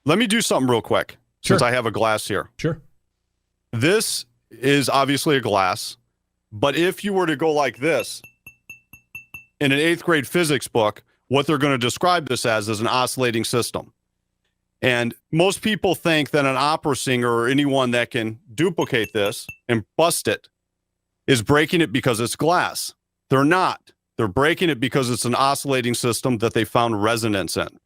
Let me do something real quick, since I have a glass here. Sure. This is obviously a glass, but if you were to go like this, in an 8th grade physics book, what they're going to describe this as is an oscillating system. And most people think that an opera singer or anyone that can duplicate this and bust it is breaking it because it's glass. They're not. They're breaking it because it's an oscillating system that they found resonance in.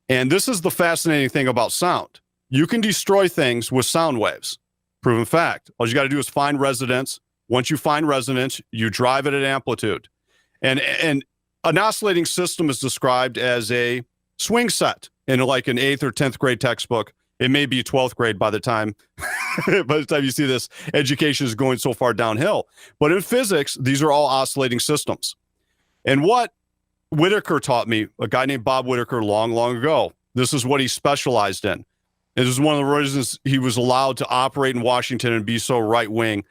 And this is the fascinating thing about sound. You can destroy things with sound waves. Proven fact. All you got to do is find resonance. Once you find resonance, you drive it at amplitude. And an oscillating system is described as a swing set in like an 8th or 10th grade textbook. It may be 12th grade by the time you see this. Education is going so far downhill. But in physics, these are all oscillating systems. And what Whitaker taught me, a guy named Bob Whitaker, long, long ago. This is what he specialized in. It is one of the reasons he was allowed to operate in Washington and be so right-wing,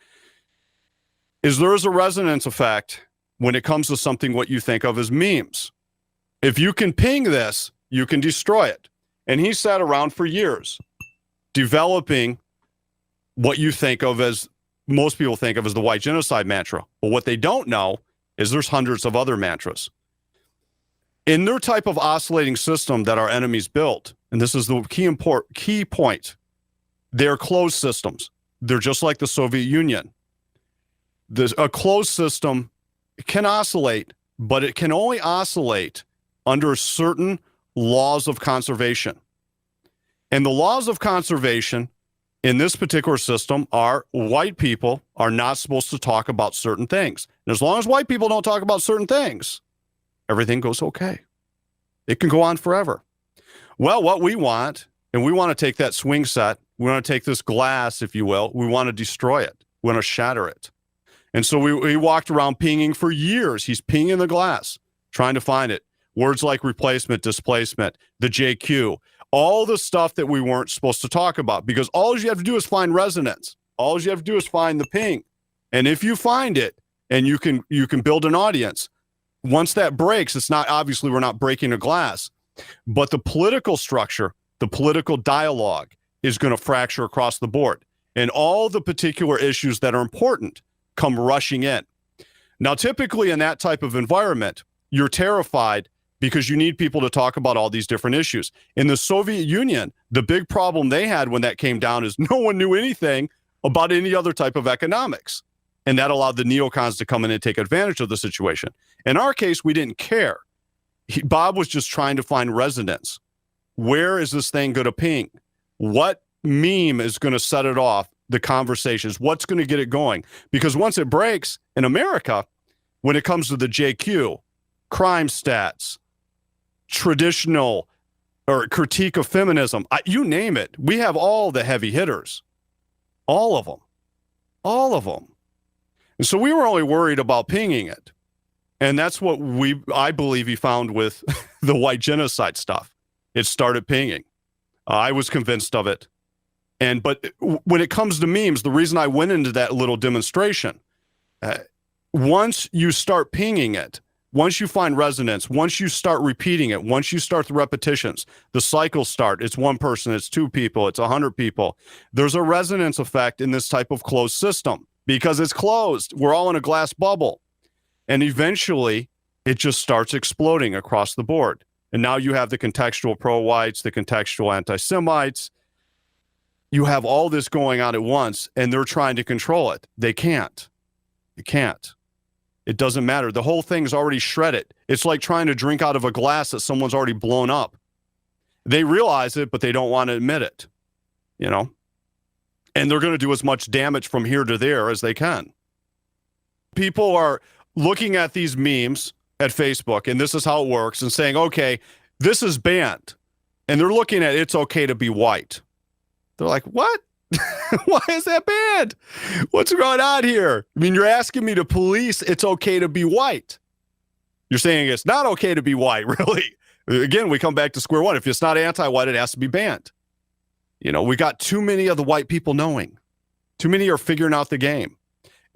is there is a resonance effect when it comes to something what you think of as memes. If you can ping this, you can destroy it. And he sat around for years developing what you think of as, most people think of as the white genocide mantra. But what they don't know is there's hundreds of other mantras. In their type of oscillating system that our enemies built, and this is the key point, they're closed systems. They're just like the Soviet Union. A closed system can oscillate, but it can only oscillate under certain laws of conservation. And the laws of conservation in this particular system are white people are not supposed to talk about certain things. And as long as white people don't talk about certain things, everything goes okay. It can go on forever. Well, what we want, and we want to take that swing set, we want to take this glass, if you will, we want to destroy it. We want to shatter it. And so we walked around pinging for years. He's pinging the glass, trying to find it. Words like replacement, displacement, the JQ, all the stuff that we weren't supposed to talk about, because all you have to do is find resonance. All you have to do is find the ping. And if you find it and you can build an audience, once that breaks, it's not, obviously we're not breaking a glass, but the political structure, the political dialogue is going to fracture across the board. And all the particular issues that are important come rushing in. Now, typically in that type of environment, you're terrified because you need people to talk about all these different issues. In the Soviet Union, the big problem they had when that came down is no one knew anything about any other type of economics. And that allowed the neocons to come in and take advantage of the situation. In our case, we didn't care. Bob was just trying to find resonance. Where is this thing going to ping? What meme is going to set it off, the conversations? What's going to get it going? Because once it breaks in America, when it comes to the JQ, crime stats, traditional or critique of feminism, you name it, we have all the heavy hitters. All of them. All of them. And so we were only worried about pinging it. And that's what I believe he found with the white genocide stuff. It started pinging. I was convinced of it. But when it comes to memes, the reason I went into that little demonstration, once you start pinging it, once you find resonance, once you start repeating it, once you start the repetitions, the cycles start. It's one person, it's two people, it's 100 people. There's a resonance effect in this type of closed system because it's closed. We're all in a glass bubble. And eventually, it just starts exploding across the board. And now you have the contextual pro-whites, the contextual anti-Semites. You have all this going on at once, and they're trying to control it. They can't. They can't. It doesn't matter. The whole thing's already shredded. It's like trying to drink out of a glass that someone's already blown up. They realize it, but they don't want to admit it, you know? And they're going to do as much damage from here to there as they can. People are looking at these memes at Facebook, and this is how it works, and saying, okay, this is banned. And they're looking at it's okay to be white. They're like, what? Why is that banned? What's going on here? I mean, you're asking me to police it's okay to be white. You're saying it's not okay to be white, really. Again, we come back to square one. If it's not anti-white, it has to be banned. We got too many of the white people knowing. Too many are figuring out the game.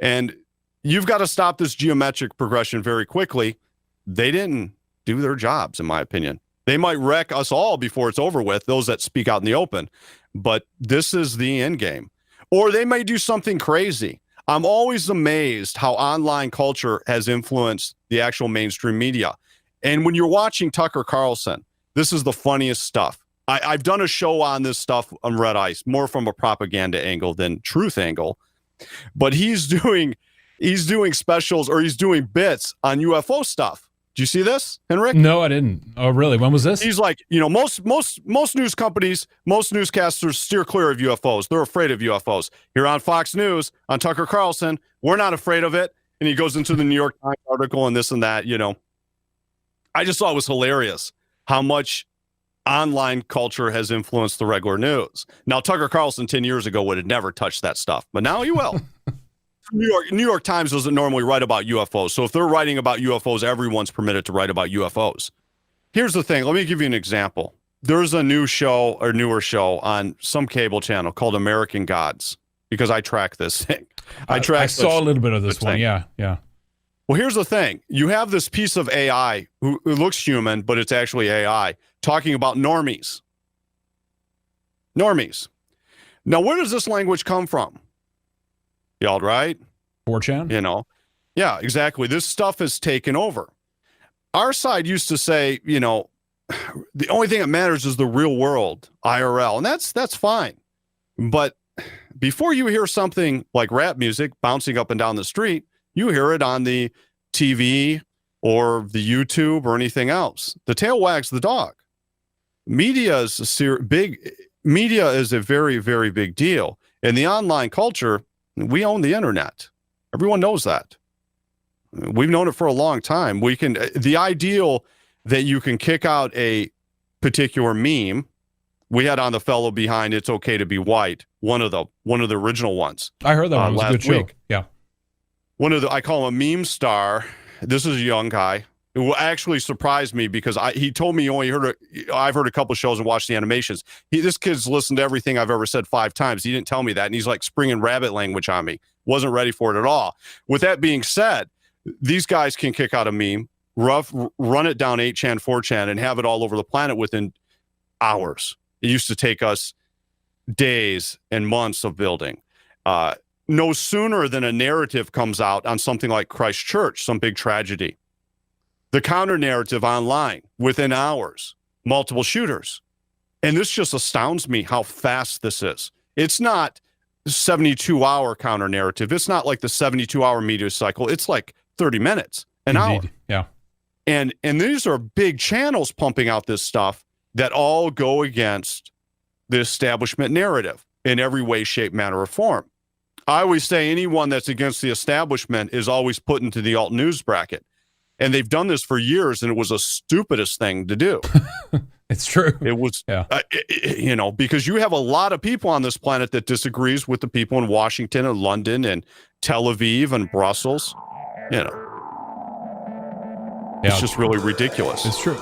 And you've got to stop this geometric progression very quickly. They didn't do their jobs, in my opinion. They might wreck us all before it's over with, those that speak out in the open. But this is the end game. Or they may do something crazy. I'm always amazed how online culture has influenced the actual mainstream media. And when you're watching Tucker Carlson, this is the funniest stuff. I've done a show on this stuff on Red Ice, more from a propaganda angle than truth angle. But he's doing specials, or he's doing bits on UFO stuff. Do you see this, Henrik? No, I didn't. Oh, really? When was this? He's like, most news companies, most newscasters steer clear of UFOs. They're afraid of UFOs. Here on Fox News, on Tucker Carlson, we're not afraid of it. And he goes into the New York Times article and this and that, I just thought it was hilarious how much online culture has influenced the regular news. Now, Tucker Carlson 10 years ago would have never touched that stuff, but now he will. New York Times doesn't normally write about UFOs. So if they're writing about UFOs, everyone's permitted to write about UFOs. Here's the thing. Let me give you an example. There's a newer show on some cable channel called American Gods, because I track this thing. I saw a little bit of this one. Thing. Yeah. Well, here's the thing. You have this piece of AI who looks human, but it's actually AI, talking about normies. Normies. Now, where does this language come from? The alt-right? 4chan? Yeah, exactly. This stuff has taken over. Our side used to say, the only thing that matters is the real world, IRL, and that's fine. But before you hear something like rap music bouncing up and down the street, you hear it on the TV or the YouTube or anything else. The tail wags the dog. Media is a very, very big deal. In the online culture, we own the internet. Everyone knows that. We've known it for a long time. The ideal that you can kick out a particular meme. We had on the fellow behind It's Okay to Be White, one of the original ones. I heard that one. It was a good show. Week. Yeah. I call him a meme star. This is a young guy who actually surprised me because he told me I've heard a couple shows and watched the animations. This kid's listened to everything I've ever said 5 times. He didn't tell me that. And he's like springing rabbit language on me. Wasn't ready for it at all. With that being said, these guys can kick out a meme, run it down 8chan, 4chan, and have it all over the planet within hours. It used to take us days and months of building. No sooner than a narrative comes out on something like Christchurch, some big tragedy. The counter narrative online within hours, multiple shooters. And this just astounds me how fast this is. It's not 72-hour counter narrative. It's not like the 72-hour media cycle. It's like 30 minutes, an hour. Yeah. And these are big channels pumping out this stuff that all go against the establishment narrative in every way, shape, manner, or form. I always say anyone that's against the establishment is always put into the alt news bracket. And they've done this for years, and it was the stupidest thing to do. It's true. It was, yeah. Because you have a lot of people on this planet that disagrees with the people in Washington and London and Tel Aviv and Brussels. Yeah. It's just really ridiculous. It's true.